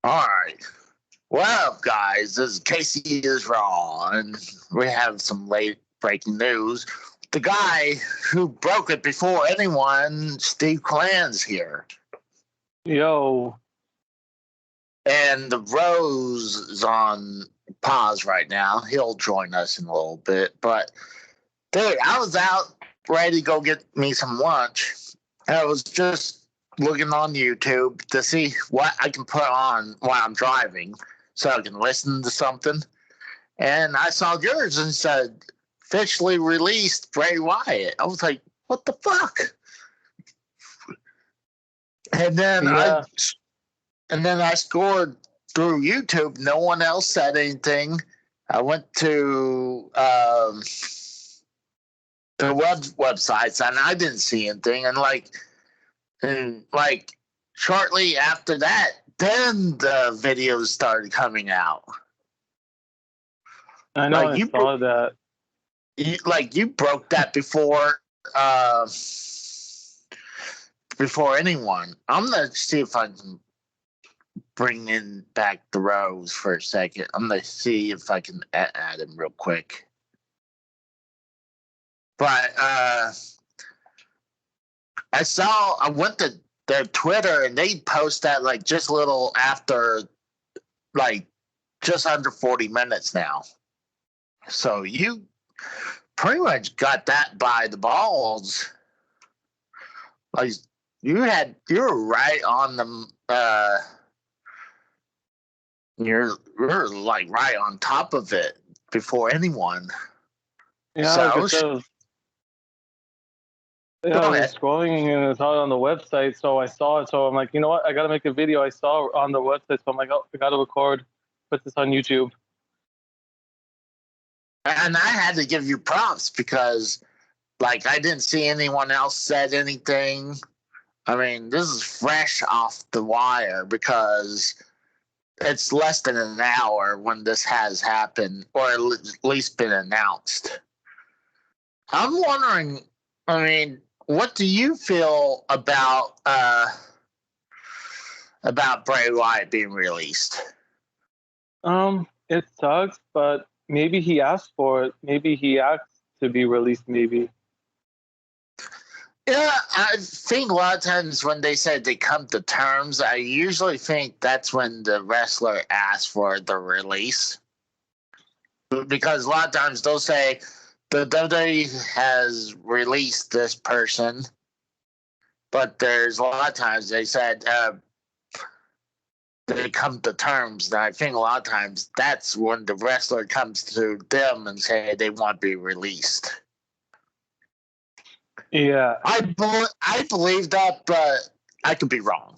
All right. Well, guys, this is Casey is Raw, and we have some late breaking news. The guy who broke it before anyone, Steve Callan's here. Yo. And the Rose is on pause right now. He'll join us in a little bit. But, dude, I was out ready to go get me some lunch. And I was just looking on YouTube to see what I can put on while I'm driving so I can listen to something. And I saw yours and said, officially released Bray Wyatt. I was like, what the fuck? And then I scored through YouTube. No one else said anything. I went to the websites and I didn't see anything. And shortly after that, then the videos started coming out. I know, I saw that. You broke that before anyone. I'm gonna see if I can bring in back the Rose for a second. I'm gonna see if I can add him real quick. But I went to their Twitter and they post that just a little after just under 40 minutes now. So you pretty much got that by the balls. You were right on the you're right on top of it before anyone. Yeah, so, I was scrolling and it's out on the website, so I saw it. So I'm like, you know what? I got to make a video. I saw on the website, so I'm like, oh, I got to record, put this on YouTube. And I had to give you props because, I didn't see anyone else said anything. I mean, this is fresh off the wire because it's less than an hour when this has happened, or at least been announced. I'm wondering, what do you feel about Bray Wyatt being released? It sucks, but maybe he asked for it. Maybe he asked to be released, maybe. Yeah, I think a lot of times when they said they come to terms, I usually think that's when the wrestler asks for the release. Because a lot of times they'll say, the WWE has released this person, but there's a lot of times they said they come to terms. And I think a lot of times that's when the wrestler comes to them and say they want to be released. Yeah, I believe that, but I could be wrong.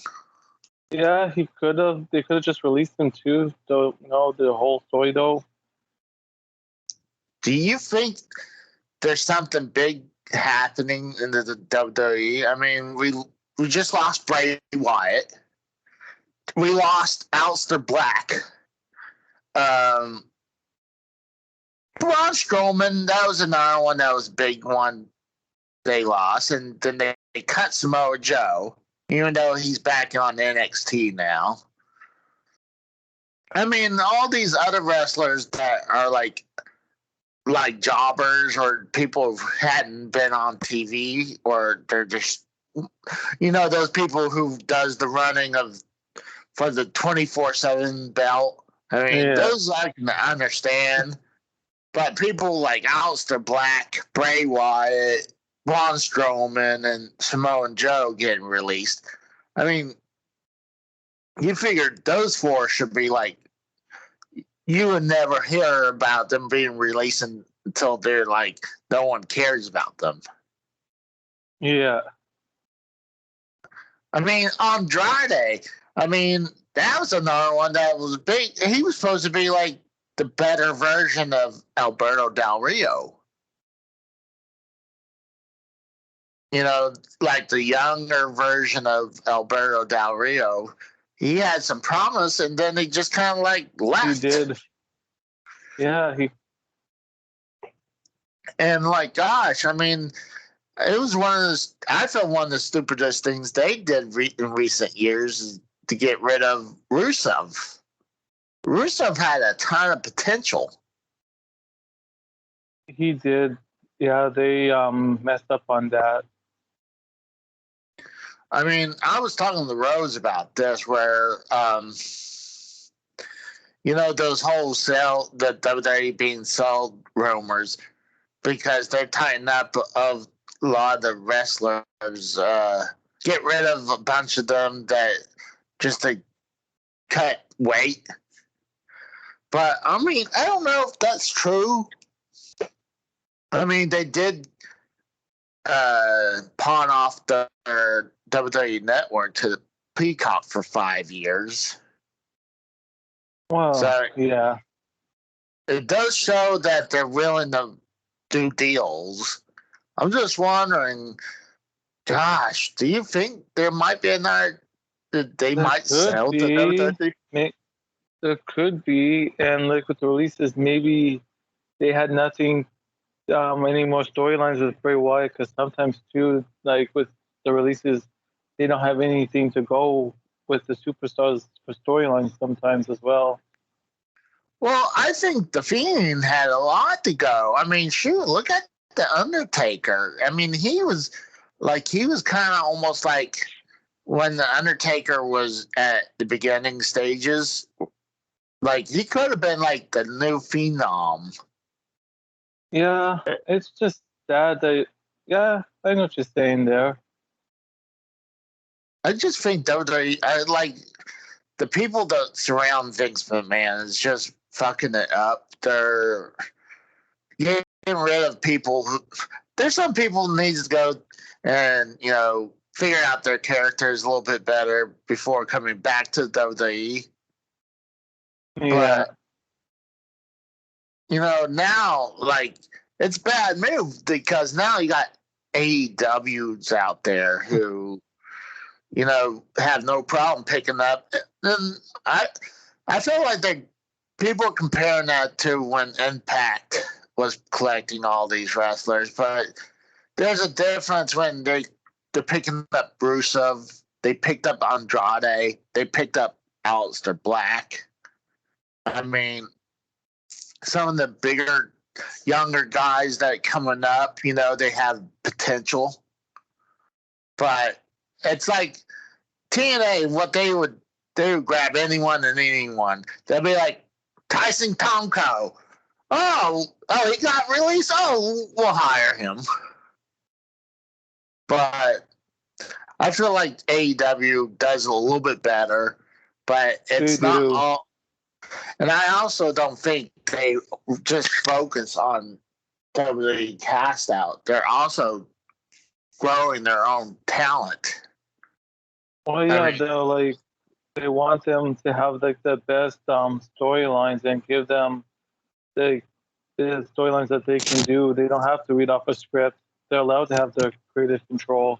Yeah, he could have. They could have just released him too. Though, the whole story though. Do you think there's something big happening in the WWE? I mean, we just lost Bray Wyatt. We lost Aleister Black. Braun Strowman, that was another one that was a big one they lost. And then they cut Samoa Joe, even though he's back on NXT now. I mean, all these other wrestlers that are like jobbers or people who hadn't been on TV, or they're just, those people who does the running for the 24/7 belt. I mean, those I can understand. But people like Aleister Black, Bray Wyatt, Braun Strowman, and Samoa Joe getting released. I mean, you figured those four should be you would never hear about them being released until they're no one cares about them. Yeah. I mean, Andrade, that was another one that was big. He was supposed to be the better version of Alberto Del Rio. The younger version of Alberto Del Rio. He had some promise, and then he just kind of left. He did. Yeah, And gosh, It was one of the. I felt one of the stupidest things they did in recent years is to get rid of Rusev. Rusev had a ton of potential. He did. Yeah, they messed up on that. I mean, I was talking to Rose about this, where those whole the WWE being sold rumors, because they're tightening up of a lot of the wrestlers. Get rid of a bunch of them that just to cut weight. But I mean, I don't know if that's true. I mean, they did pawn off their WWE network to the Peacock for 5 years. Well, so, yeah. It does show that they're willing to do deals. I'm just wondering, gosh, do you think there might be another that they might sell to WWE? There could be, and like with the releases, maybe they had nothing, any more storylines with Bray Wyatt, because sometimes too, like with the releases, they don't have anything to go with the superstars for storylines sometimes as well. Well, I think The Fiend had a lot to go. I mean, shoot, look at The Undertaker. I mean, he was kind of almost like when The Undertaker was at the beginning stages. Like, he could have been like the new Phenom. Yeah, it's just that yeah, I know what you're saying there. I just think like the people that surround Vince McMahon is just fucking it up. They're getting rid of people there's some people who need to go and, figure out their characters a little bit better before coming back to WWE. Yeah. But, now, like, it's a bad move because now you got AEWs out there who, have no problem picking up. And I feel like people are comparing that to when Impact was collecting all these wrestlers, but there's a difference when they're picking up Rusev, they picked up Andrade, they picked up Aleister Black. I mean, some of the bigger, younger guys that are coming up, they have potential. But it's like TNA, what they would grab anyone and anyone. They'd be like, Tyson Tomko. Oh, he got released? Oh, we'll hire him. But I feel like AEW does a little bit better, but it's not all. And I also don't think they just focus on WWE cast out. They're also growing their own talent. Well, yeah, they want them to have like the best storylines and give them the storylines that they can do. They don't have to read off a script. They're allowed to have their creative control.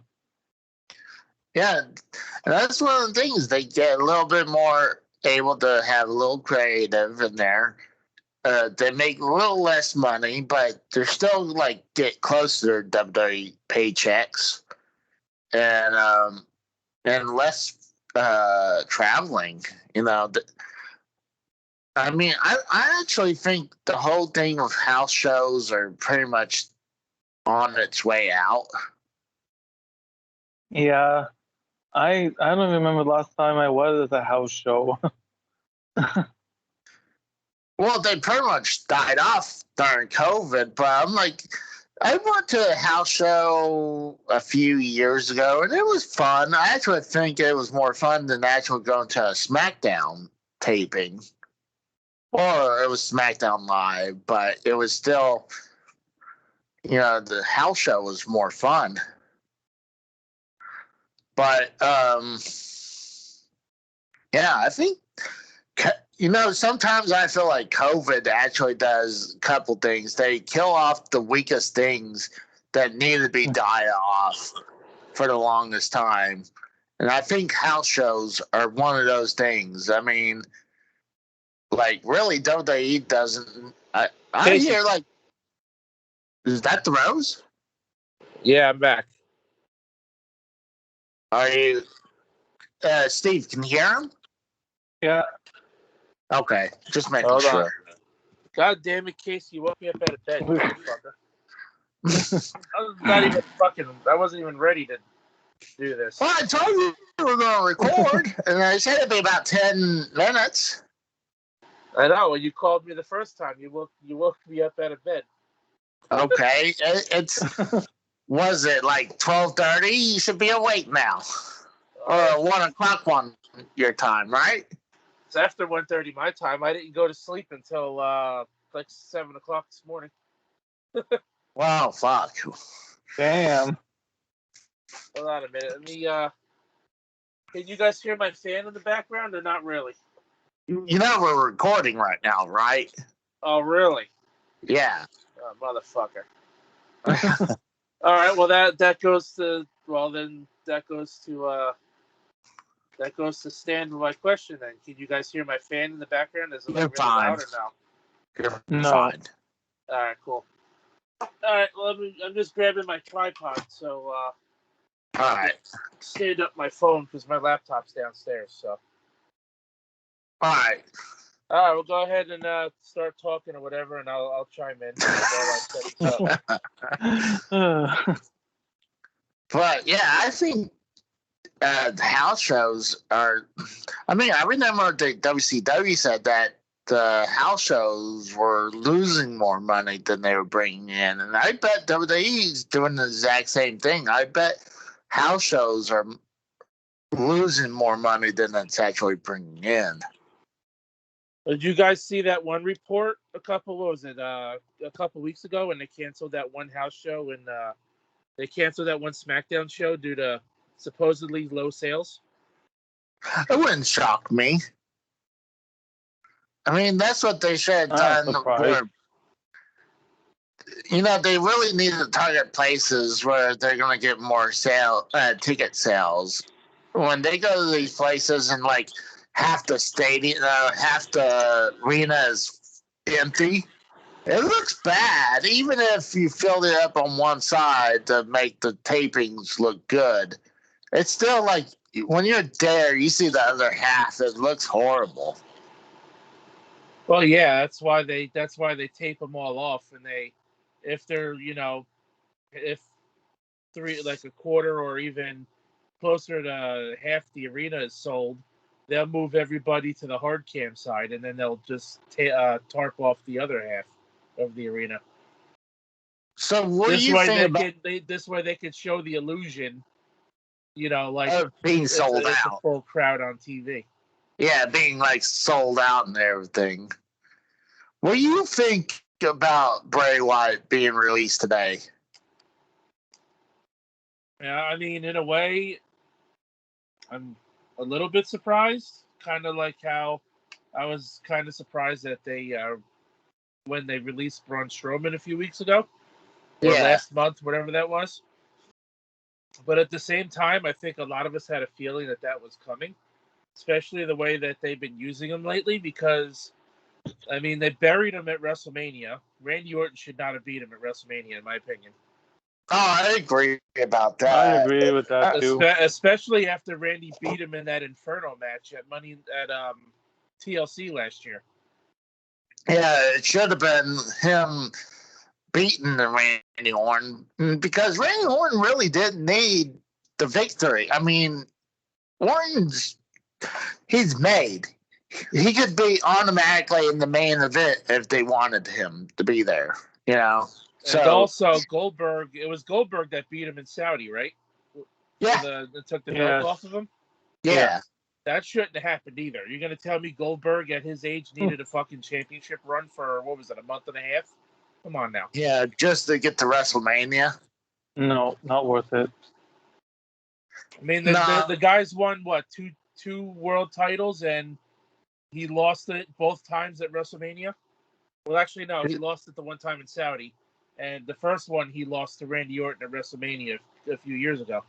Yeah, and that's one of the things. They get a little bit more able to have a little creative in there. They make a little less money, but they're still like get close to their WWE paychecks, and less traveling. I mean, I actually think the whole thing of house shows are pretty much on its way out. Yeah, I don't remember the last time I was at a house show. Well, they pretty much died off during COVID, but I'm like, I went to a house show a few years ago, and it was fun. I actually think it was more fun than actually going to a SmackDown taping. Or it was SmackDown Live, but it was still, the house show was more fun. But, yeah, I think, sometimes I feel like COVID actually does a couple things. They kill off the weakest things that need to be died off for the longest time. And I think house shows are one of those things. I mean, like, really, WWE doesn't. I hear, like, is that the Rose? Yeah, I'm back. Are you, Steve? Can you hear him? Yeah. Okay, just making Hold sure. on. God damn it, Casey, you woke me up out of bed, you motherfucker. I wasn't even ready to do this. Well, I told you we were going to record, and I said it'd be about 10 minutes. I know. When you called me the first time, you woke me up out of bed. Okay, was it like 12:30? You should be awake now, or 1 o'clock on your time, right? It's after 1:30 my time. I didn't go to sleep until like 7 o'clock this morning. Wow, fuck. Damn. Hold on a minute. Let me. Can you guys hear my fan in the background or not really? You know we're recording right now, right? Oh, really? Yeah. Oh, motherfucker. All right. Well, that goes to stand with my question. Then, can you guys hear my fan in the background? Is it like really loud or no? You're No. fine. All right. Cool. All right. Well, I'm just grabbing my tripod, so All right. stand up my phone because my laptop's downstairs. So. All right. All right, we'll go ahead and start talking or whatever, and I'll chime in. But yeah, I think the house shows are. I mean, I remember the WCW said that the house shows were losing more money than they were bringing in, and I bet WWE's doing the exact same thing. I bet house shows are losing more money than it's actually bringing in. Did you guys see that one report a couple weeks ago when they canceled that one house show and they canceled that one SmackDown show due to supposedly low sales? It wouldn't shock me. I mean, that's what they should have done. You know, they really need to target places where they're going to get more ticket sales. When they go to these places and like half the stadium, half the arena is empty, it looks bad. Even if you filled it up on one side to make the tapings look good, it's still like when you're there, you see the other half. It looks horrible. Well, yeah, that's why they tape them all off, and if they're if like a quarter or even closer to half the arena is sold, they'll move everybody to the hard cam side, and then they'll just tarp off the other half of the arena. So what do you think about this way they could show the illusion, like being sold out, a full crowd on TV. Yeah, being like sold out and everything. What do you think about Bray Wyatt being released today? Yeah, I mean, in a way, I'm a little bit surprised. Kind of like how I was kind of surprised that they, when they released Braun Strowman a few weeks ago, or last month, whatever that was. But at the same time, I think a lot of us had a feeling that was coming, especially the way that they've been using him lately, because, I mean, they buried him at WrestleMania. Randy Orton should not have beat him at WrestleMania, in my opinion. Oh, I agree about that. I agree with that too. Especially after Randy beat him in that Inferno match at TLC last year. Yeah, it should have been him beating Randy Orton, because Randy Orton really didn't need the victory. I mean, he's made. He could be automatically in the main event if they wanted him to be there, So, and also Goldberg, it was Goldberg that beat him in Saudi, right? Yeah. That took the belt off of him? Yeah. That shouldn't have happened either. You're going to tell me Goldberg at his age needed a fucking championship run for, what was it, a month and a half? Come on now. Yeah, just to get to WrestleMania. No, not worth it. I mean, the guy's won, what, two world titles, and he lost it both times at WrestleMania? Well, actually, no, he lost it the one time in Saudi. And the first one he lost to Randy Orton at WrestleMania a few years ago.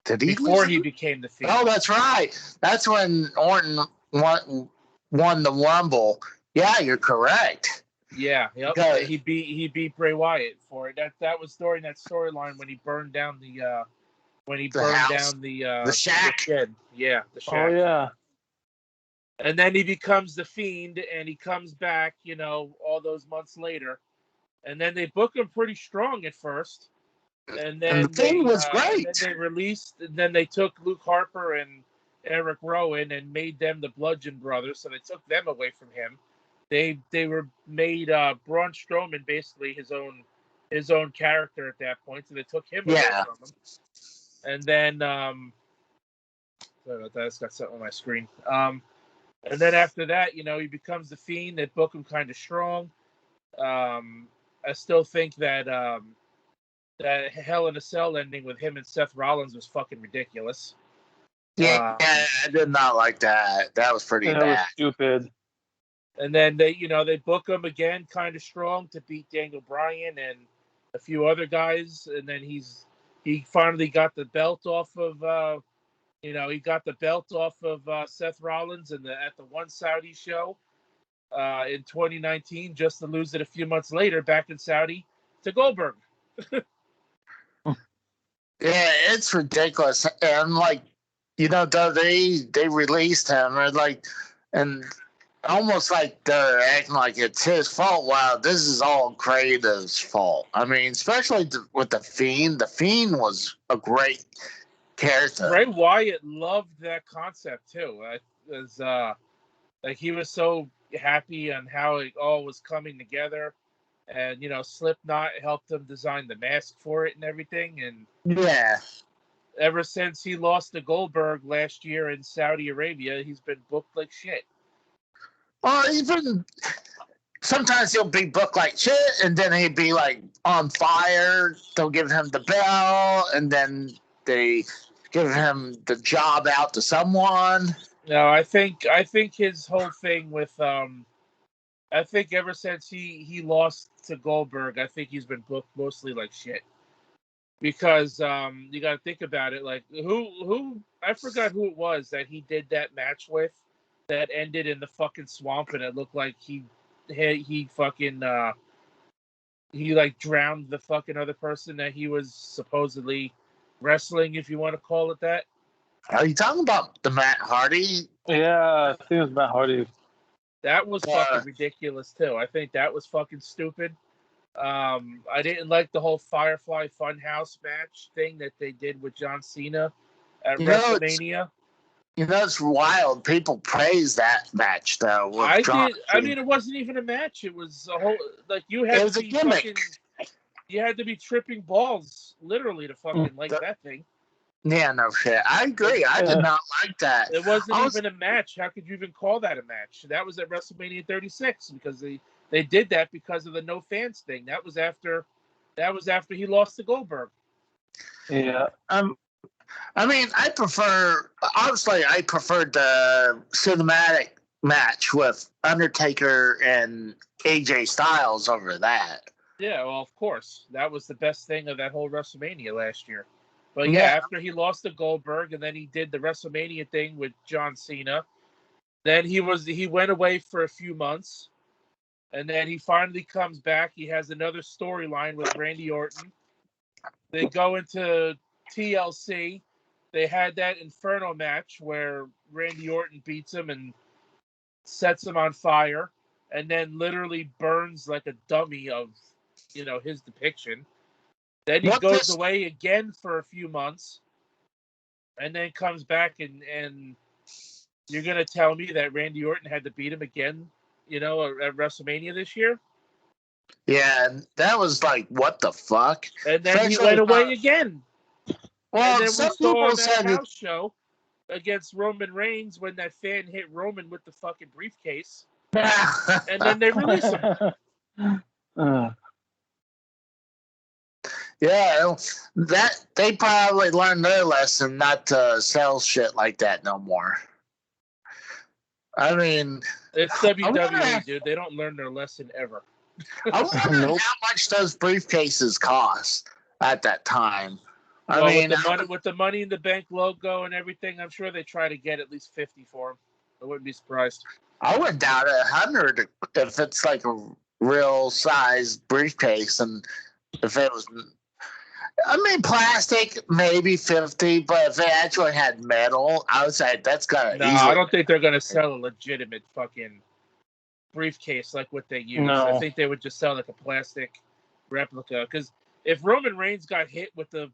Did he? Before he became the Fiend. Oh, that's right. That's when Orton won the Rumble. Yeah, you're correct. Yeah, yep. Okay. He beat Bray Wyatt for it. That was during that storyline when he burned down the house, the shack. The shed. Yeah, the shack. Oh yeah. And then he becomes the Fiend, and he comes back, all those months later. And then they book him pretty strong at first. And then the Fiend was great. And then they released. And then they took Luke Harper and Eric Rowan and made them the Bludgeon Brothers. So they took them away from him. They were made Braun Strowman basically his own character at that point. So they took him away from him. And then sorry about that. I just got something on my screen. And then after that, he becomes the Fiend. They book him kind of strong. I still think that that Hell in a Cell ending with him and Seth Rollins was fucking ridiculous. Yeah, I did not like that. That was pretty bad. That was stupid. And then they book him again kind of strong to beat Daniel Bryan and a few other guys. And then he finally got the belt off of he got the belt off of Seth Rollins at the One Saudi show in 2019, just to lose it a few months later back in Saudi to Goldberg. Yeah, it's ridiculous. And they released him and almost like they're acting like it's his fault. Wow, this is all Creative's fault. I mean, especially with the Fiend. The Fiend was a great character. Bray Wyatt loved that concept too. He was so happy on how it all was coming together, and Slipknot helped him design the mask for it and everything. And yeah, ever since he lost to Goldberg last year in Saudi Arabia, he's been booked like shit. Well, even sometimes he'll be booked like shit, and then he'd be like on fire. They'll give him the bell, and then they give him the job out to someone. No, I think his whole thing with I think ever since he lost to Goldberg, I think he's been booked mostly like shit. Because you got to think about it, like who I forgot who it was that he did that match with, that ended in the fucking swamp, and it looked like he fucking he like drowned the fucking other person that he was supposedly wrestling, if you want to call it that. Are you talking about the Matt Hardy? Yeah, I think it was Matt Hardy. That was fucking ridiculous too. I think that was fucking stupid. I didn't like the whole Firefly Funhouse match thing that they did with John Cena at WrestleMania. It's wild. People praise that match though. I did. I mean, it wasn't even a match. It was a whole you had. It was a gimmick. You had to be tripping balls, literally, to fucking like that thing. Yeah, no shit. I agree. I did not like that. It wasn't even a match. How could you even call that a match? That was at WrestleMania 36 because they did that because of the no fans thing. That was after he lost to Goldberg. Yeah. I mean, I preferred the cinematic match with Undertaker and AJ Styles over that. Yeah, well, of course. That was the best thing of that whole WrestleMania last year. But yeah, after he lost to Goldberg and then he did the WrestleMania thing with John Cena, then he went away for a few months, and then he finally comes back. He has another storyline with Randy Orton. They go into TLC. They had that Inferno match where Randy Orton beats him and sets him on fire, and then literally burns like a dummy of, his depiction. Then he goes away again for a few months, and then comes back, and you're gonna tell me that Randy Orton had to beat him again, at WrestleMania this year? Yeah, that was like, what the fuck? And then he went away again. Well, and then some we saw people him said at a house show against Roman Reigns when that fan hit Roman with the fucking briefcase, and then they release him. Yeah, that they probably learned their lesson not to sell shit like that no more. I mean, it's WWE, dude. They don't learn their lesson ever. I wonder how much those briefcases cost at that time. I mean, with the Money in the Bank logo and everything, I'm sure they try to get at least 50 for them. I wouldn't be surprised. I would doubt 100 if it's like a real size briefcase, and if it was, I mean, plastic maybe 50, but if it actually had metal, I would say that's gonna No, easily. I don't think they're gonna sell a legitimate fucking briefcase like what they use. No. I think they would just sell like a plastic replica. Because if Roman Reigns got hit with a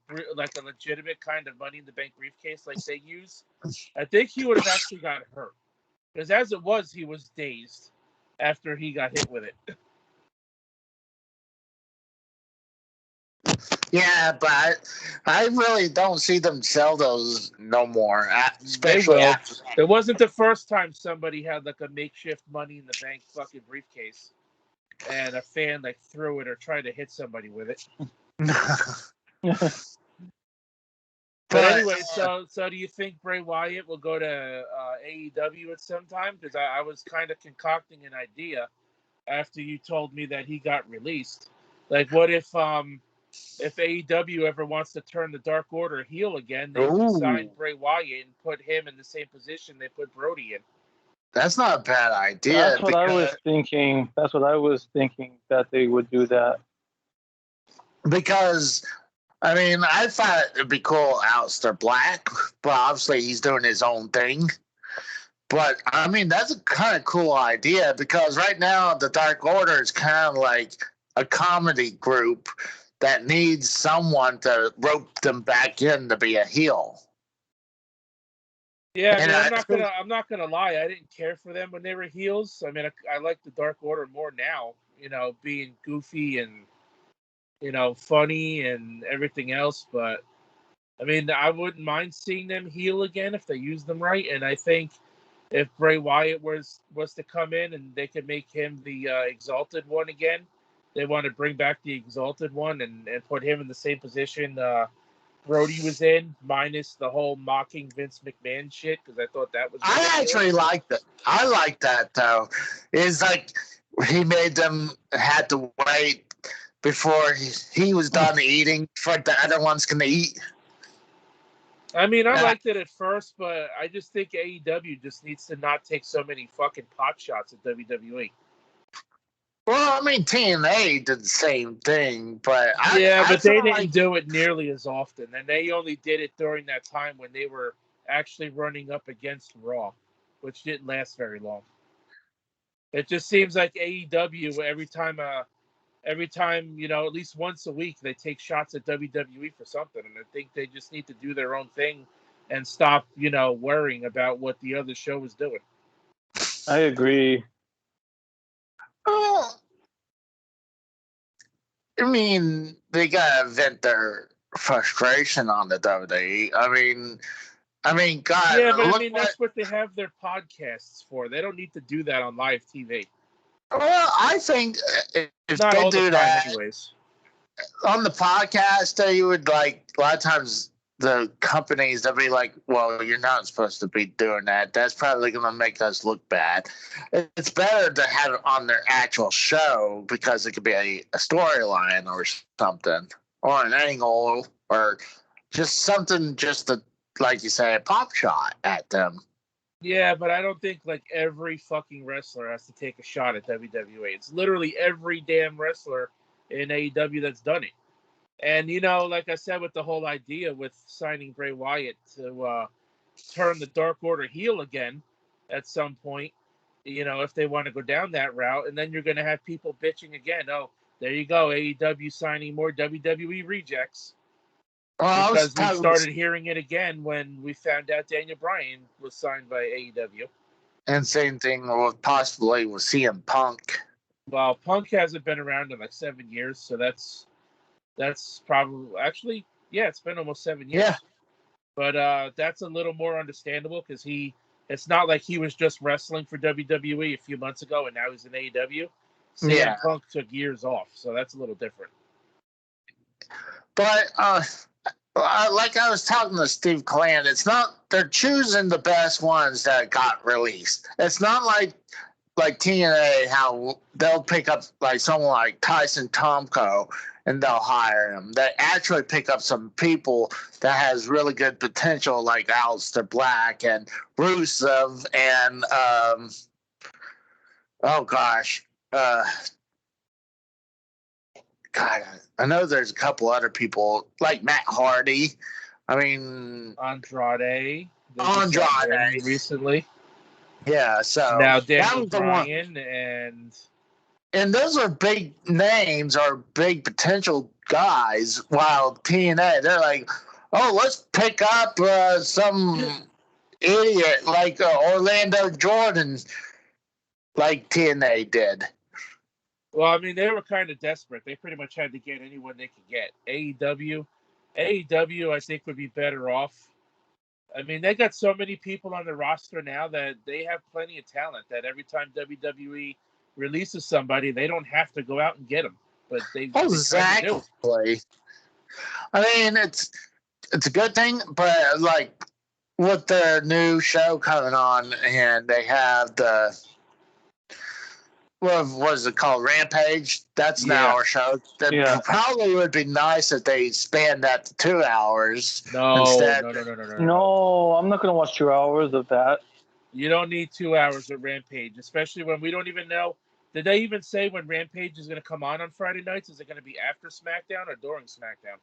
legitimate kind of Money in the Bank briefcase like they use, I think he would have actually got hurt. Because as it was, he was dazed after he got hit with it. Yeah, but I really don't see them sell those no more. They Especially will. after. It wasn't the first time somebody had like a makeshift Money in the Bank fucking briefcase, and a fan like threw it or tried to hit somebody with it. But anyway, so do you think Bray Wyatt will go to AEW at some time? Because I was kind of concocting an idea after you told me that he got released. Like, what if AEW ever wants to turn the Dark Order heel again, they can sign Bray Wyatt and put him in the same position they put Brody in. That's not a bad idea. That's what I was thinking. That's what I was thinking, that they would do that. Because, I mean, I thought it'd be cool, Aleister Black, but obviously he's doing his own thing. But, I mean, that's a kind of cool idea because right now the Dark Order is kind of like a comedy group that needs someone to rope them back in to be a heel. Yeah, I mean, I'm not gonna lie. I didn't care for them when they were heels. I mean, I like the Dark Order more now. You know, being goofy and funny and everything else. But I mean, I wouldn't mind seeing them heel again if they use them right. And I think if Bray Wyatt was to come in and they could make him the Exalted One again, they want to bring back the Exalted One and put him in the same position Brody was in, minus the whole mocking Vince McMahon shit, because I thought that was ridiculous. I actually liked it. I like that, though. It's like he made them had to wait before he was done eating for the other ones can eat. I mean, I liked it at first, but I just think AEW just needs to not take so many fucking pot shots at WWE. Well, I mean, TNA did the same thing, but they didn't do it nearly as often, and they only did it during that time when they were actually running up against Raw, which didn't last very long. It just seems like AEW every time, at least once a week, they take shots at WWE for something, and I think they just need to do their own thing and stop, worrying about what the other show is doing. I agree. I mean, they gotta vent their frustration on the WWE. I mean, God. Yeah, but that's what they have their podcasts for. They don't need to do that on live TV. Well, I think if Not they all do the time, that anyways. On the podcast, they would a lot of times the companies they'll be like, "Well, you're not supposed to be doing that. That's probably going to make us look bad." It's better to have it on their actual show because it could be a storyline or something, or an angle, or just something just to, like you say, a pop shot at them. Yeah, but I don't think every fucking wrestler has to take a shot at WWE. It's literally every damn wrestler in AEW that's done it. And, like I said, with the whole idea with signing Bray Wyatt to turn the Dark Order heel again at some point, if they want to go down that route, and then you're going to have people bitching again. Oh, there you go, AEW signing more WWE rejects. Because we started hearing it again when we found out Daniel Bryan was signed by AEW. And same thing possibly with CM Punk. Well, Punk hasn't been around in 7 years, so that's probably it's been almost 7 years. Yeah. But that's a little more understandable because it's not like he was just wrestling for WWE a few months ago and now he's in AEW. CM Punk took years off, so that's a little different. But like I was talking to Steve Callan, it's not they're choosing the best ones that got released. It's not like TNA how they'll pick up someone like Tyson Tomko and they'll hire him. They actually pick up some people that has really good potential, like Aleister Black and Rusev and God, I know there's a couple other people like Matt Hardy. I mean, Andrade. They just got him Andrade. recently. Yeah, so Now that Daniel was the one. Bryan and those are big names or big potential guys. While TNA, they're like, oh, let's pick up some idiot like Orlando Jordan, like TNA did. well, I mean, they were kind of desperate. They pretty much had to get anyone they could get. AEW, I think would be better off. I mean, they got so many people on the roster now that they have plenty of talent. That every time WWE releases somebody, they don't have to go out and get them, but they kind of do. I mean, it's a good thing, but like with their new show coming on, and they have the what is it called, Rampage? That's an hour show. That probably would be nice if they spanned that to 2 hours instead. No, I'm not going to watch 2 hours of that. You don't need 2 hours of Rampage, especially when we don't even know. Did they even say when Rampage is going to come on Friday nights? Is it going to be after SmackDown or during SmackDown?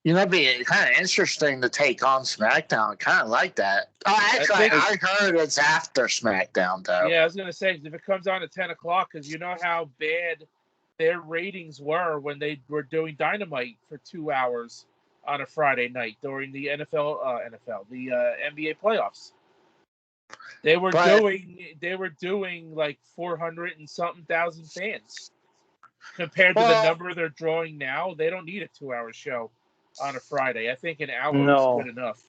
You know, it'd be kind of interesting to take on SmackDown. I kind of like that. Oh, actually, I heard it's after SmackDown, though. Yeah, I was going to say, if it comes on at 10 o'clock, because you know how bad their ratings were when they were doing Dynamite for 2 hours on a Friday night during the the NBA playoffs. They were doing like 400 and something thousand fans. Compared to the number they're drawing now, they don't need a 2-hour show on a Friday. I think an hour is good enough.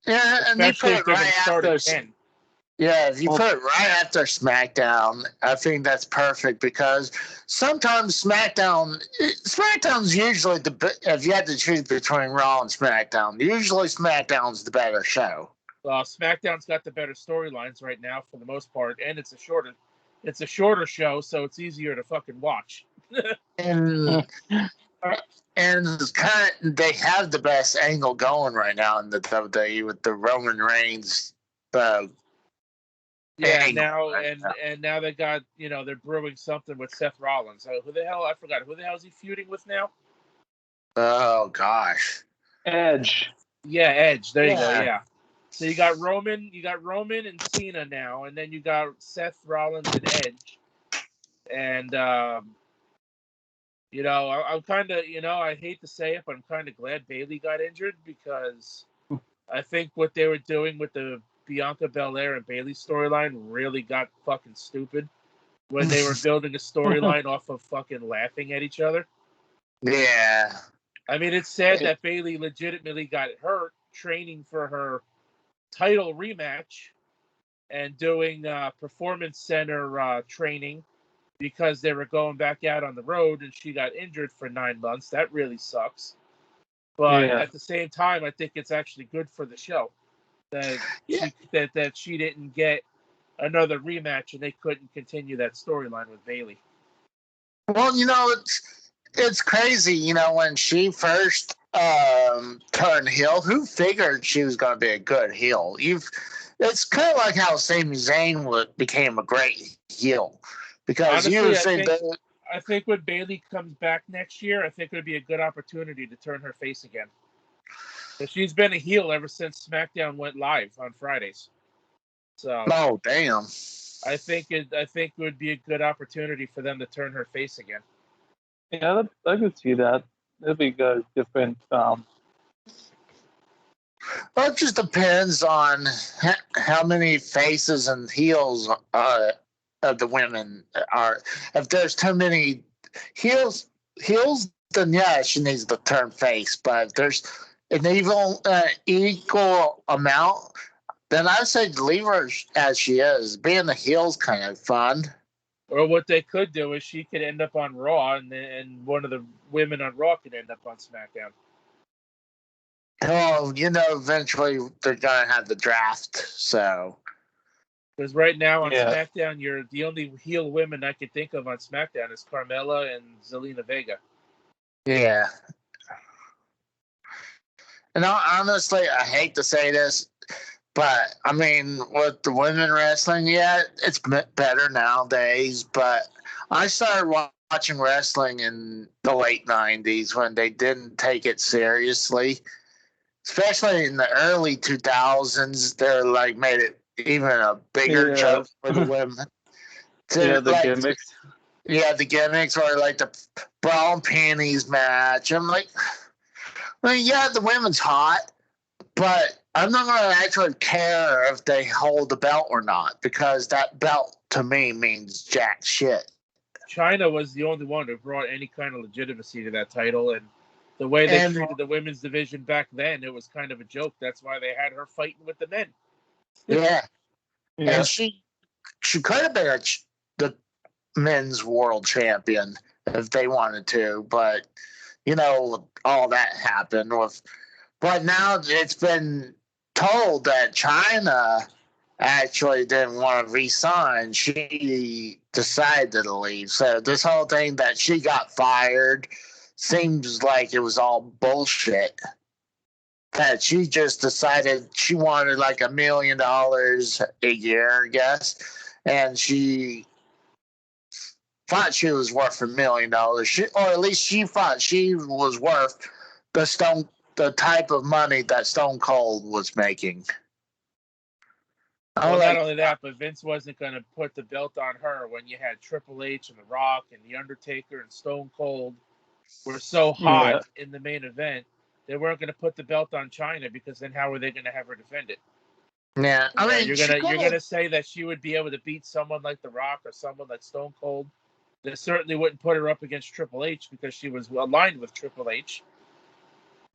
Yeah, especially and they put if they're going to start at 10. Yeah, if you put it right after SmackDown, I think that's perfect because sometimes SmackDown's usually if you had to choose between Raw and SmackDown, usually SmackDown's the better show. Well, SmackDown's got the better storylines right now for the most part, and it's a shorter show, so it's easier to fucking watch. And it's they have the best angle going right now in the WWE with the Roman Reigns. Now they got, they're brewing something with Seth Rollins. I forgot who the hell is he feuding with now? Oh gosh, Edge. Yeah, Edge. There you go. Yeah. So you got Roman and Cena now, and then you got Seth Rollins and Edge. And I'm kind of, I hate to say it, but I'm kind of glad Bayley got injured because I think what they were doing with the Bianca Belair and Bayley storyline really got fucking stupid when they were building a storyline off of fucking laughing at each other. Yeah. I mean, it's sad that Bayley legitimately got hurt training for her title rematch and doing performance center training because they were going back out on the road and she got injured for 9 months. That really sucks. But at the same time, I think it's actually good for the show that she didn't get another rematch and they couldn't continue that storyline with Bayley. Well, it's crazy. When she first turned heel, who figured she was going to be a good heel? It's kind of like how Sami Zayn became a great heel. Because honestly, I think when Bayley comes back next year, I think it would be a good opportunity to turn her face again. But she's been a heel ever since SmackDown went live on Fridays. So. Oh damn! I think it would be a good opportunity for them to turn her face again. Yeah, I could see that. It'd be good, different. Well, it just depends on how many faces and heels of the women are. If there's too many heels, then yeah, she needs to turn face. But if there's an equal amount, then I say leave her as she is. Being the heel's kind of fun. Or what they could do is she could end up on Raw, and one of the women on Raw could end up on SmackDown. Oh, eventually they're gonna have the draft, so. Because right now on SmackDown, the only heel women I can think of on SmackDown is Carmella and Zelina Vega. Yeah. And honestly, I hate to say this, but I mean, with the women wrestling, it's better nowadays. But I started watching wrestling in the late 90s when they didn't take it seriously. Especially in the early 2000s, they like made it even a bigger joke for the women. The like, gimmicks. Yeah, the gimmicks or like the bra and panties match. I'm like, yeah, the women's hot, but I'm not going to actually care if they hold the belt or not because that belt to me means jack shit. China was the only one who brought any kind of legitimacy to that title, and the way they treated the women's division back then, it was kind of a joke. That's why they had her fighting with the men. Yeah. And she could have been the men's world champion if they wanted to, but all that happened with. But now it's been told that China actually didn't want to resign. She decided to leave. So this whole thing that she got fired seems like it was all bullshit. That she just decided she wanted like $1 million a year, I guess, and she thought she was worth $1 million. Or at least she thought she was worth the type of money that Stone Cold was making. Well, not only that, but Vince wasn't going to put the belt on her when you had Triple H and The Rock and The Undertaker and Stone Cold were so hot in the main event. They weren't going to put the belt on China because then how were they going to have her defend it? Yeah, I mean, you're gonna say that she would be able to beat someone like The Rock or someone like Stone Cold. They certainly wouldn't put her up against Triple H because she was aligned with Triple H.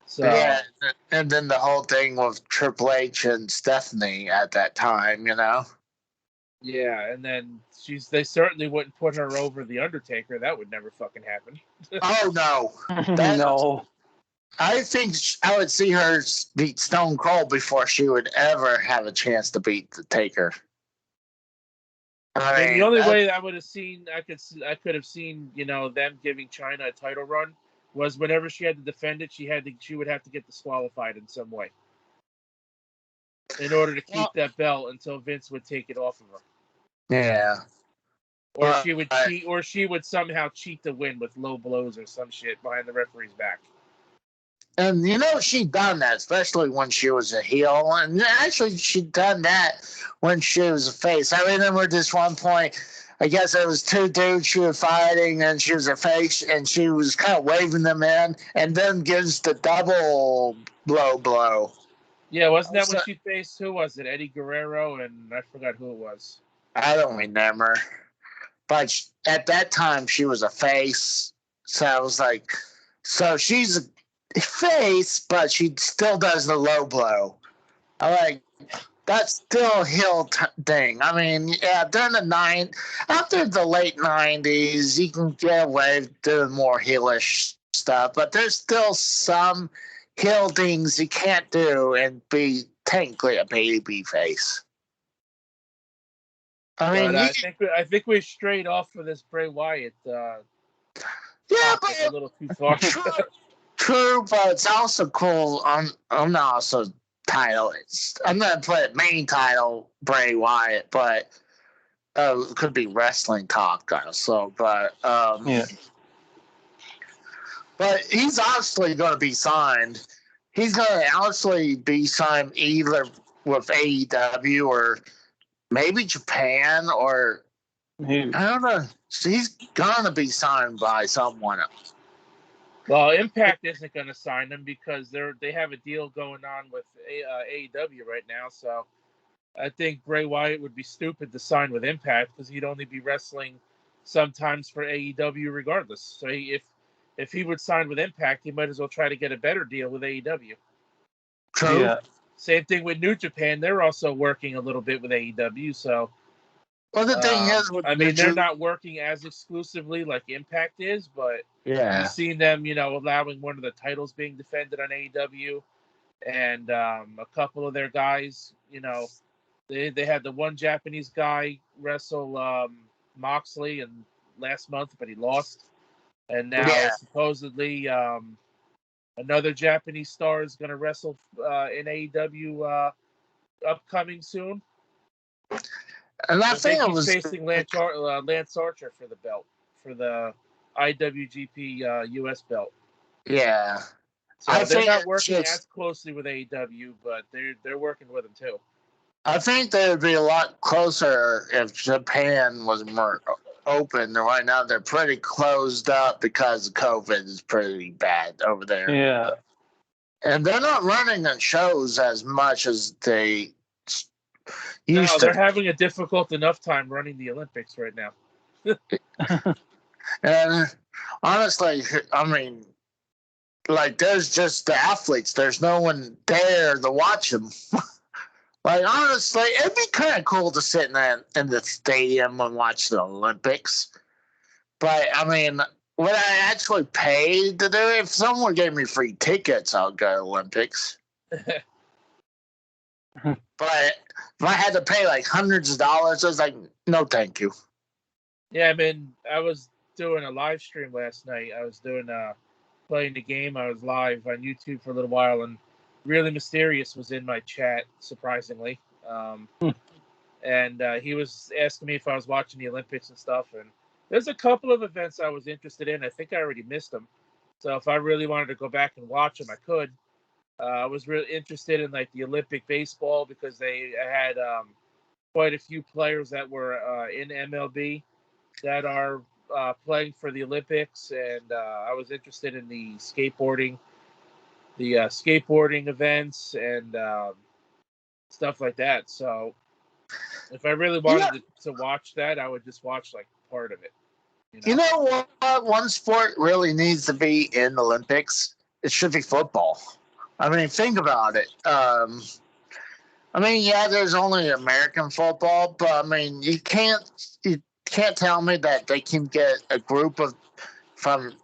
So yeah, and then the whole thing with Triple H and Stephanie at that time, Yeah, and then they certainly wouldn't put her over The Undertaker. That would never fucking happen. Oh no, No. I think I would see her beat Stone Cold before she would ever have a chance to beat the Taker. I mean, the only way I would have seen, I could have seen, them giving China a title run was whenever she had to defend it, she would have to get disqualified in some way in order to keep that belt until Vince would take it off of her. Yeah. Or she would cheat, or she would somehow cheat to win with low blows or some shit behind the referee's back. And she'd done that, especially when she was a heel. And actually, she'd done that when she was a face. I remember this one point, I guess it was two dudes she was fighting, and she was a face, and she was kind of waving them in, and then gives the double blow. Yeah, wasn't that when she faced, who was it? Eddie Guerrero, and I forgot who it was. I don't remember. But at that time, she was a face. So I was like, so she's a face, but she still does the low blow. I like, that's still a heel thing. I mean, yeah, after the late 90s, you can get away with doing more heelish stuff, but there's still some heel things you can't do and be technically a baby face. I mean, I think we strayed off for this Bray Wyatt. Yeah, but a little too far. True, but it's also cool. I'm not also title. I'm gonna put main title Bray Wyatt, but it could be wrestling talk also. But but he's obviously going to be signed. He's going to obviously be signed either with AEW or maybe Japan or I don't know. So he's going to be signed by someone else. Well, Impact isn't going to sign him because they have a deal going on with AEW right now. So I think Bray Wyatt would be stupid to sign with Impact because he'd only be wrestling sometimes for AEW regardless. So if he would sign with Impact, he might as well try to get a better deal with AEW. True. Yeah. Same thing with New Japan. They're also working a little bit with AEW. So, well, the thing is, they're not working as exclusively like Impact is, but you've seen them, allowing one of the titles being defended on AEW, and a couple of their guys, they had the one Japanese guy wrestle Moxley last month, but he lost, and now supposedly another Japanese star is going to wrestle in AEW upcoming soon. And I think he's facing Lance Archer for the belt, for the IWGP US belt. Yeah. So they're not working as closely with AEW, but they're working with them too. I think they would be a lot closer if Japan was more open. Right now, they're pretty closed up because COVID is pretty bad over there. Yeah. And they're not running on shows as much as they used to. They're having a difficult enough time running the Olympics right now. And honestly, I mean, like, there's just the athletes. There's no one there to watch them. Like, honestly, it'd be kind of cool to sit in the stadium and watch the Olympics. But, I mean, would I actually pay to do it? If someone gave me free tickets, I'll go to Olympics. But if I had to pay like hundreds of dollars, I was like, no, thank you. Yeah, I mean, I was doing a live stream last night. I was doing playing the game. I was live on YouTube for a little while, and Really Mysterious was in my chat, surprisingly. And he was asking me if I was watching the Olympics and stuff. And there's a couple of events I was interested in. I think I already missed them. So if I really wanted to go back and watch them, I could. I was really interested in like the Olympic baseball because they had quite a few players that were in MLB that are playing for the Olympics, and I was interested in the skateboarding events and stuff like that. So if I really wanted to watch that, I would just watch like part of it. You know what? One sport really needs to be in the Olympics. It should be football. I mean, think about it. I mean, yeah, there's only American football, but I mean, you can't tell me that they can get a group of from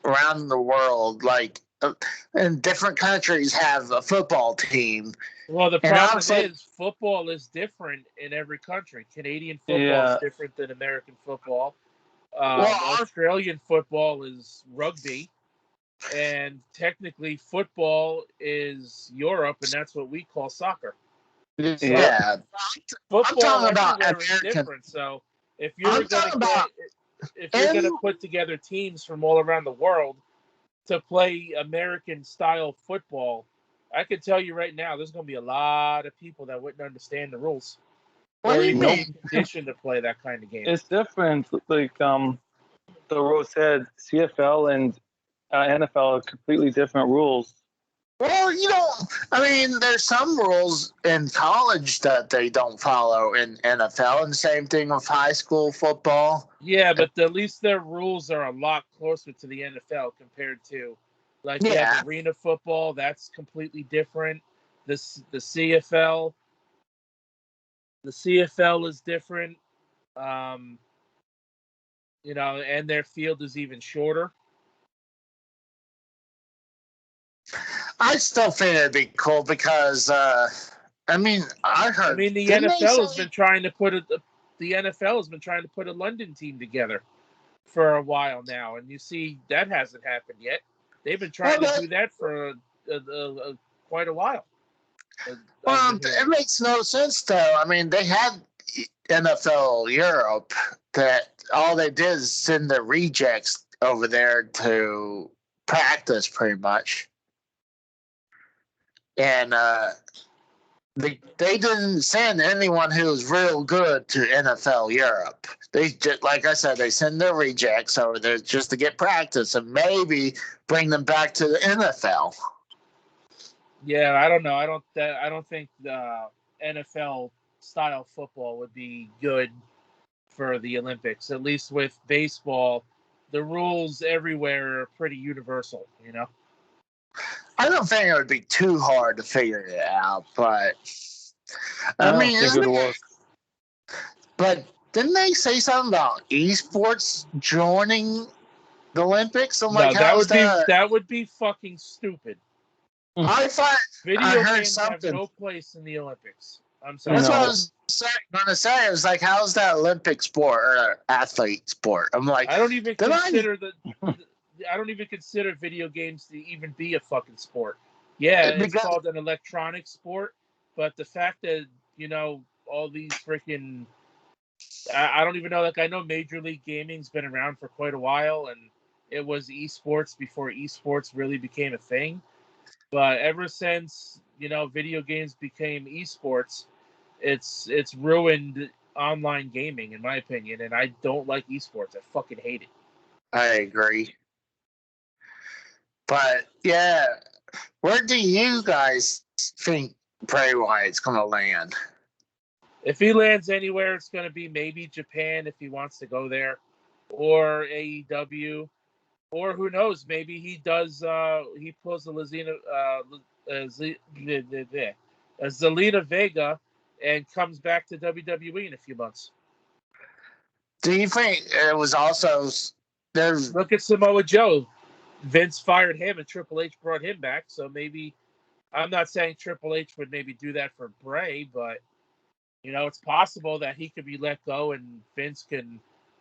around the world, like in different countries, have a football team. Well, the problem is football is different in every country. Canadian football is different than American football. Australian football is rugby. And technically, football is Europe, and that's what we call soccer. Yeah, football everywhere is different. So if you're going to put together teams from all around the world to play American-style football, I can tell you right now, there's going to be a lot of people that wouldn't understand the rules or even be conditioned to play that kind of game. It's different. Like the rules said, CFL and NFL are completely different rules. Well, I mean, there's some rules in college that they don't follow in NFL, and same thing with high school football. Yeah, but at least their rules are a lot closer to the NFL compared to, like, arena football. That's completely different. The CFL is different. And their field is even shorter. I still think it'd be cool because, the NFL has been trying to put a London team together for a while now, and you see that hasn't happened yet. They've been trying to do that for quite a while. It makes no sense, though. I mean, they had NFL Europe that all they did is send the rejects over there to practice, pretty much. And they didn't send anyone who was real good to NFL Europe. They just, like I said, they send their rejects over there just to get practice and maybe bring them back to the NFL. Yeah, I don't know. I don't think the NFL style football would be good for the Olympics. At least with baseball, the rules everywhere are pretty universal. I don't think it would be too hard to figure it out, but but didn't they say something about esports joining the Olympics? That would be fucking stupid. I thought video games have no place in the Olympics. I'm sorry. That's what I was going to say. I was like, how's that Olympic sport or athlete sport? I'm like, I don't even consider video games to even be a fucking sport. Yeah, it's called an electronic sport, but the fact that, all these freaking... I don't even know. Like, I know Major League Gaming's been around for quite a while, and it was esports before esports really became a thing. But ever since video games became esports, it's ruined online gaming in my opinion, and I don't like esports. I fucking hate it. I agree. But yeah, where do you guys think Bray Wyatt's gonna land? If he lands anywhere, it's going to be maybe Japan if he wants to go there, or AEW, or who knows? Maybe he does. He pulls a Zelina Vega and comes back to WWE in a few months. Do you think it was also there's? Look at Samoa Joe. Vince fired him, and Triple H brought him back. So maybe I'm not saying Triple H would maybe do that for Bray, but it's possible that he could be let go and Vince can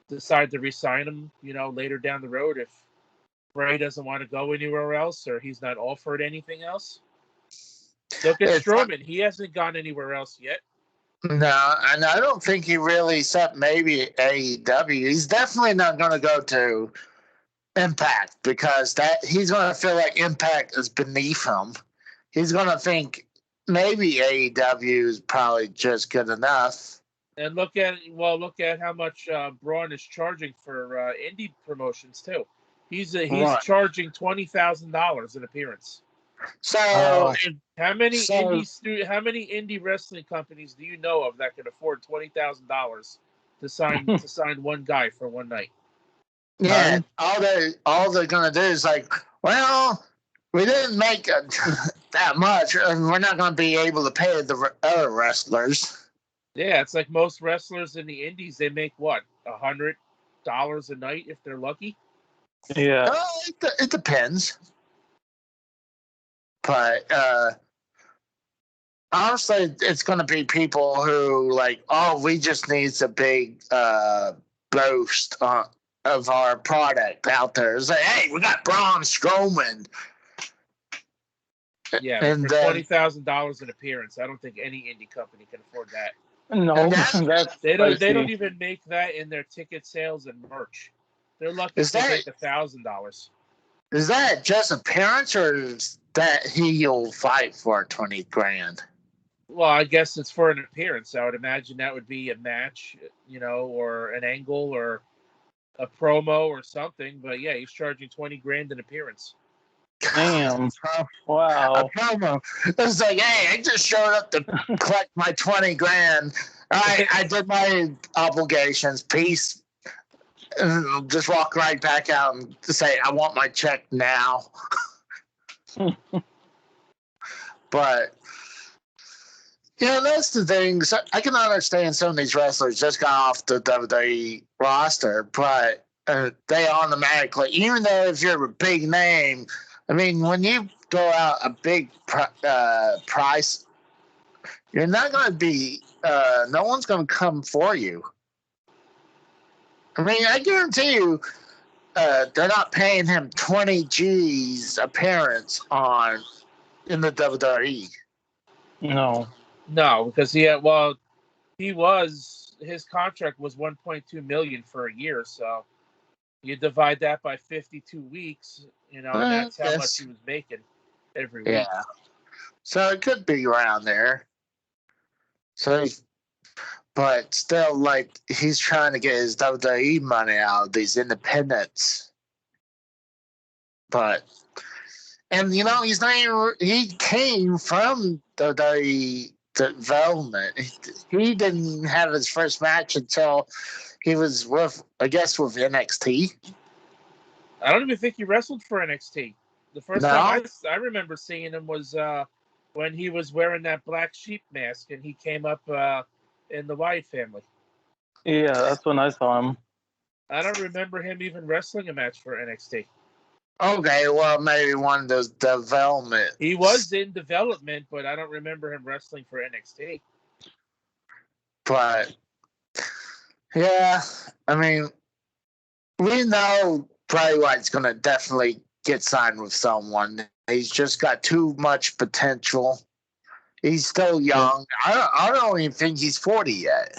decide to re-sign him, later down the road if Bray doesn't want to go anywhere else or he's not offered anything else. Look at Strowman. He hasn't gone anywhere else yet. No, and I don't think he really, except maybe AEW. He's definitely not going to go to Impact because he's going to feel like Impact is beneath him. He's going to think maybe AEW is probably just good enough. And look at how much Braun is charging for indie promotions too. He's charging $20,000 an appearance. So how many indie wrestling companies do you know of that can afford $20,000 to sign one guy for one night? Yeah, all they're gonna do is like, well, we didn't make that much, and we're not gonna be able to pay the other wrestlers. Yeah, it's like most wrestlers in the indies, they make what, $100 a night if they're lucky. Yeah, it depends. But honestly, it's going to be people who like, oh, we just need a big boost of our product out there. It's like, hey, we got Braun Strowman. Yeah, and for $20,000 an appearance, I don't think any indie company can afford that. No, they don't even make that in their ticket sales and merch. They're lucky if they make $1,000. Is that just appearance, or is that he'll fight for $20,000? Well, I guess it's for an appearance. I would imagine that would be a match, or an angle, or a promo, or something. But yeah, he's charging $20,000 an appearance. Damn! Wow! A promo. It's like, hey, I just showed up to collect my $20,000. I did my obligations. Peace. Just walk right back out and say, I want my check now. But, that's the thing. So I can understand some of these wrestlers just got off the WWE roster, but they automatically, even though if you're a big name, I mean, when you throw out a big price, you're not going to be, no one's going to come for you. I mean, I guarantee you, they're not paying him 20 G's appearance in the WWE. No, because his contract was $1.2 million for a year, so you divide that by 52 weeks, and that's how much he was making every week. Yeah, so it could be around there. So. But still, like, he's trying to get his WWE money out of these independents. And he's not even, he came from WWE development. He didn't have his first match until he was with NXT. I don't even think he wrestled for NXT. The first time I remember seeing him was when he was wearing that black sheep mask and he came up in the Wyatt family. Yeah, that's when I saw him. I don't remember him even wrestling a match for NXT. Okay, well, maybe one of those development. He was in development, but I don't remember him wrestling for NXT. But, yeah, I mean, we know Bray Wyatt's going to definitely get signed with someone. He's just got too much potential. He's still young. I don't even think he's 40 yet.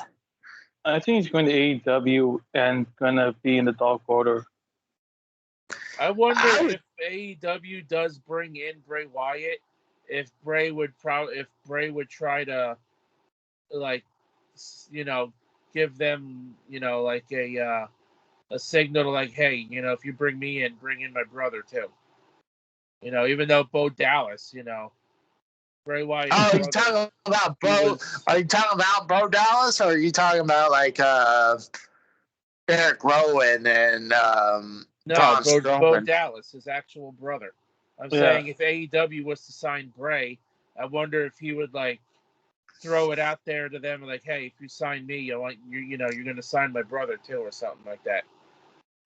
I think he's going to AEW and going to be in the Dark Order. I wonder if AEW does bring in Bray Wyatt, if Bray would try to, like, give them, like a signal to, like, hey, if you bring me in, bring in my brother too. Even though Bo Dallas, Bray Wyatt. Oh, are you talking about Bo? Are you talking about Bo Dallas, or are you talking about like Eric Rowan and No, Bo Dallas, his actual brother. I'm saying if AEW was to sign Bray, I wonder if he would like throw it out there to them, like, hey, if you sign me, you're going to sign my brother too, or something like that.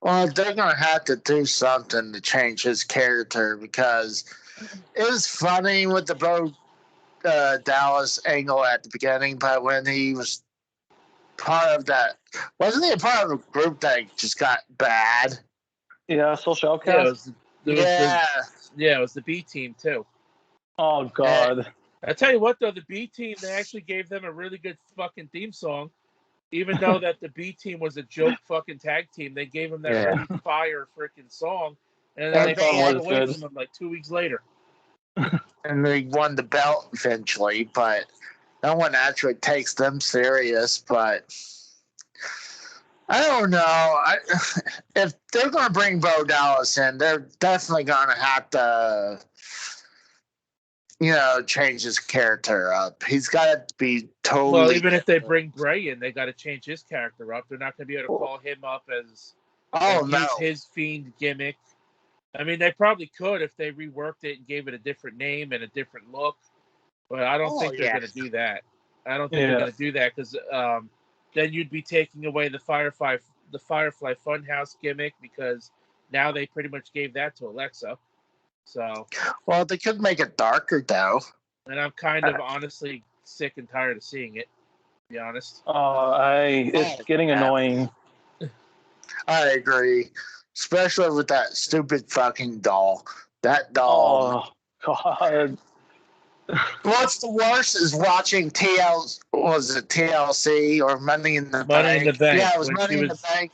Well, they're going to have to do something to change his character, because it was funny with the Bo Dallas angle at the beginning, but when he was part of that, wasn't he a part of a group that just got bad? Yeah, Social Outcast. It was the B team too. Oh God! I tell you what, though, the B team, they actually gave them a really good fucking theme song, even though that the B team was a joke fucking tag team. They gave them that really fire freaking song, and then they walked away from them like 2 weeks later. And they won the belt eventually, but no one actually takes them serious. But I don't know. If they're going to bring Bo Dallas in, they're definitely going to have to, change his character up. He's got to be totally. Well, even if they bring Bray in, they got to change his character up. They're not going to be able to call him up as his Fiend gimmick. I mean, they probably could if they reworked it and gave it a different name and a different look. But I don't think they're going to do that. I don't think they're going to do that, because then you'd be taking away the Firefly Funhouse gimmick, because now they pretty much gave that to Alexa. So, well, they could make it darker though. And I'm kind of honestly sick and tired of seeing it, to be honest. It's getting annoying. I agree, especially with that stupid fucking doll. That doll. Oh God. What's the worst is watching TLC or Money in the Bank? Money in the Bank. Yeah, it was Money in the Bank.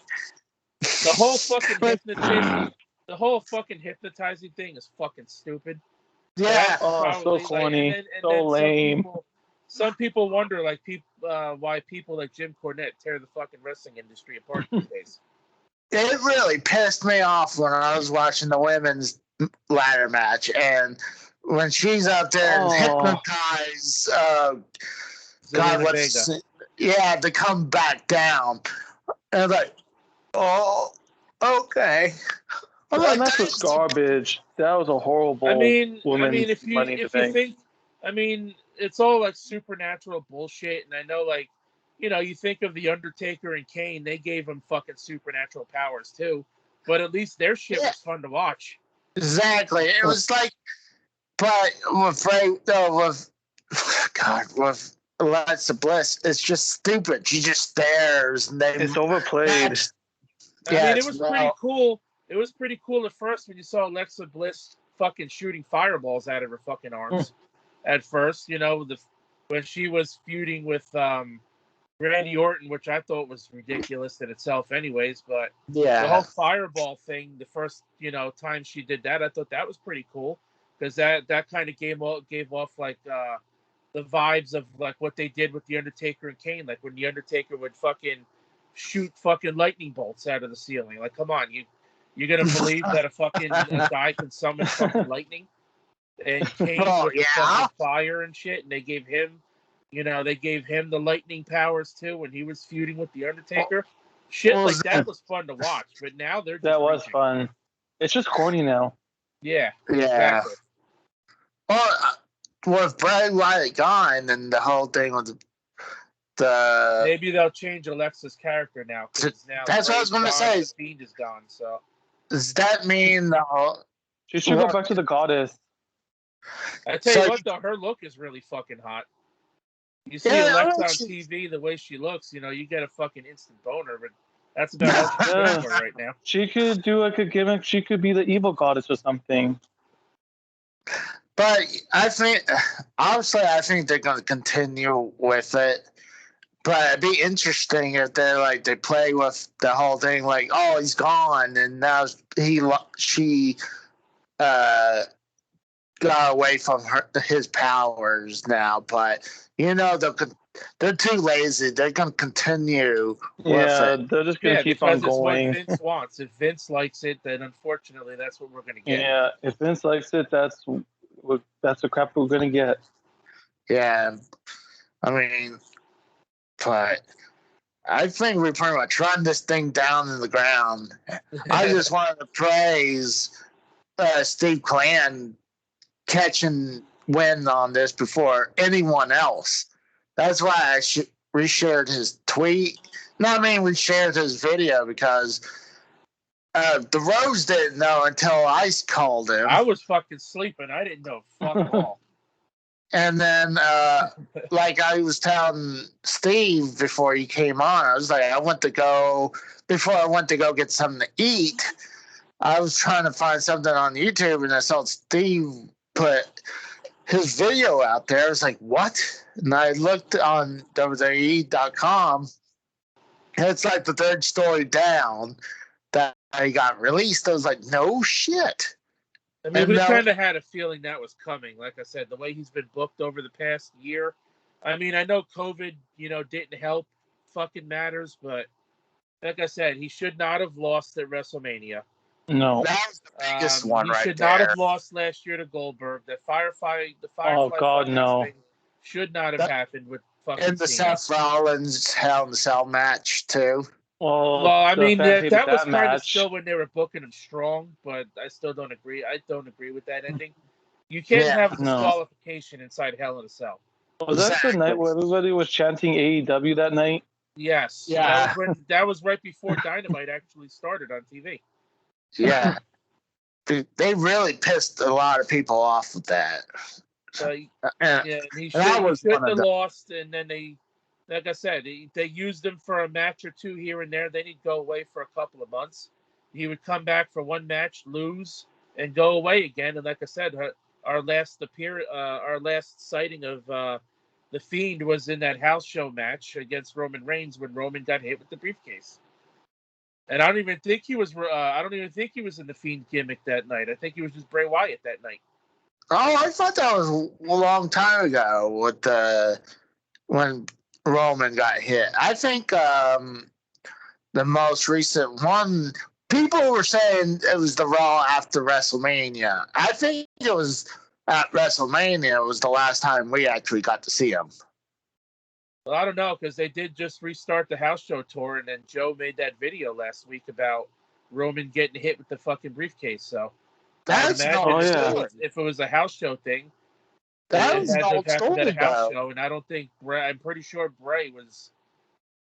The whole fucking hypnotizing thing is fucking stupid. Yeah. So corny. So lame. Some people wonder, like, why people like Jim Cornette tear the fucking wrestling industry apart these days. It really pissed me off when I was watching the women's ladder match, and when she's out there and hypnotize, to come back down, and I'm like, oh, okay. That's just garbage. That was a horrible. If you think, it's all like supernatural bullshit, and I know, like, you think of the Undertaker and Kane, they gave him fucking supernatural powers too, but at least their shit was fun to watch. Exactly, it was like, but with Alexa Bliss, it's just stupid. She just stares, and it's overplayed. It was pretty cool. It was pretty cool at first when you saw Alexa Bliss fucking shooting fireballs out of her fucking arms. At first, when she was feuding with Randy Orton, which I thought was ridiculous in itself anyways, but the whole fireball thing, the first, time she did that, I thought that was pretty cool, because that kind of gave off like the vibes of like what they did with the Undertaker and Kane, like when the Undertaker would fucking shoot fucking lightning bolts out of the ceiling. Like, come on, you're gonna believe that a guy can summon fucking lightning? And Kane with the fucking fire and shit, and they gave him the lightning powers too when he was feuding with the Undertaker. Shit like that was fun to watch, but now they're just was fun. It's just corny now. Yeah. Exactly. Well, with Bray Wyatt gone, and the whole thing with the maybe they'll change Alexa's character now. That's what I was going to say. The Fiend is gone. So does that mean she should go back to the Goddess? I tell you what, though, her look is really fucking hot. You see Alexa on TV, the way she looks, you get a fucking instant boner, but that's about all she's good for right now. She could do like a gimmick. She could be the evil goddess or something. But I think, obviously, they're going to continue with it. But it'd be interesting if they play with the whole thing, like, oh, he's gone, and now she got away from his powers now. But they're too lazy. They're gonna continue with it. They're just gonna keep on going. It's what Vince wants. If Vince likes it, then unfortunately that's what we're gonna get. Yeah, if Vince likes it, that's the crap we're gonna get. Yeah, I mean, but I think we pretty much run this thing down in the ground. I just wanted to praise Steve Callan catching wind on this before anyone else. That's why I reshared his tweet. No, I mean, we shared his video because the Rose didn't know until I called him. I was fucking sleeping. I didn't know fuck all. And then, like I was telling Steve before he came on, I was like, before I went to go get something to eat, I was trying to find something on YouTube, and I saw Steve put his video out there. I was like, what? And I looked on WWE.com, and it's like the third story down that he got released. I was like, no shit. I mean, we kind of had a feeling that was coming. Like I said, the way he's been booked over the past year. I mean, I know COVID, didn't help fucking matters, but like I said, he should not have lost at WrestleMania. No. That was the biggest one right there. He should not have lost last year to Goldberg. The Firefly no. thing should not have happened with fucking and the Seth Rollins Hell in the Cell match, too. Well, I mean, that was kind of still when they were booking him strong, but I still don't agree. I don't agree with that ending. You can't have a disqualification inside Hell in a Cell. Was that the night where everybody was chanting AEW that night? Yes. Yeah. That was right before Dynamite actually started on TV. Yeah. They really pissed a lot of people off with that. He shouldn't have lost, and then like I said, they used him for a match or two here and there. Then he'd go away for a couple of months. He would come back for one match, lose, and go away again. And like I said, our last sighting of the Fiend was in that house show match against Roman Reigns when Roman got hit with the briefcase. And I don't even think he was. I don't even think he was in the Fiend gimmick that night. I think he was just Bray Wyatt that night. Oh, I thought that was a long time ago with when Roman got hit. I think the most recent one, people were saying it was the Raw after WrestleMania. I think it was at WrestleMania. It was the last time we actually got to see him. Well, I don't know, because they did just restart the house show tour, and then Joe made that video last week about Roman getting hit with the fucking briefcase. So that's if it was a house show thing, that was an old story, at a house show, and I don't think I'm pretty sure Bray was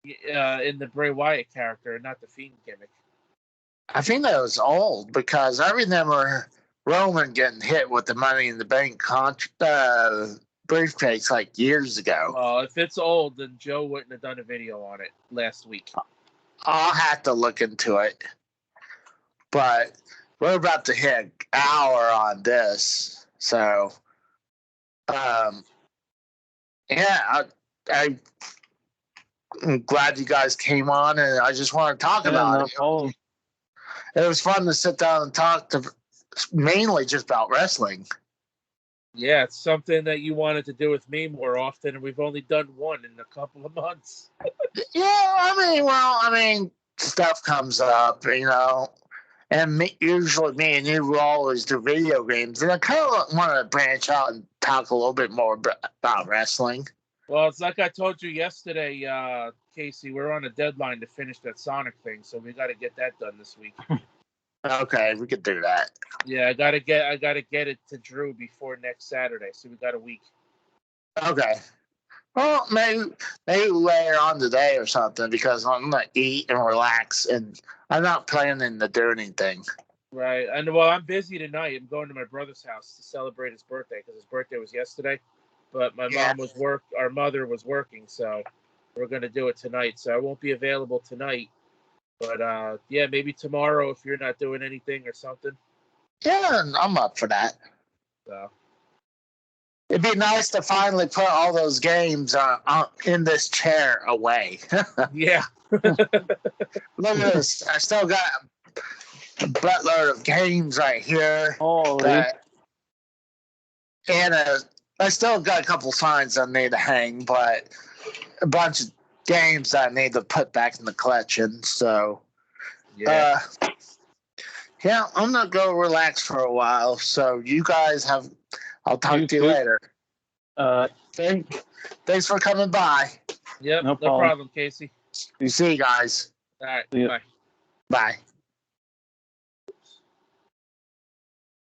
in the Bray Wyatt character and not the Fiend gimmick. I think that was old because I remember Roman getting hit with the Money in the Bank briefcase like years ago. Well, if it's old, then Joe wouldn't have done a video on it last week. I'll have to look into it. But we're about to hit an hour on this. So, I'm glad you guys came on, and I just want to talk about it. It was fun to sit down and talk mainly just about wrestling. Yeah, it's something that you wanted to do with me more often, and we've only done one in a couple of months. Yeah, I mean, stuff comes up, and usually me and you will always do video games, and I kind of want to branch out and talk a little bit more about wrestling. Well, it's like I told you yesterday, Casey, we're on a deadline to finish that Sonic thing, so we got to get that done this week. Okay, we could do that. Yeah, I gotta get it to Drew before next Saturday, so we got a week. Okay. Well, maybe later on today or something, because I'm gonna eat and relax, and I'm not planning to do anything. Right, and well, I'm busy tonight. I'm going to my brother's house to celebrate his birthday because his birthday was yesterday. But my our mother was working, so we're gonna do it tonight. So I won't be available tonight. But maybe tomorrow if you're not doing anything or something. Yeah, I'm up for that. So It'd be nice to finally put all those games in this chair away. Yeah. Look at this. I still got a buttload of games right here. Holy. And I still got a couple signs I need to hang, but a bunch of games that I need to put back in the collection. So, Yeah. I'm going to go relax for a while. So, you guys I'll talk to you later. Thanks for coming by. Yep. No problem, Casey. You see you guys. All right. Yep. Bye. Bye.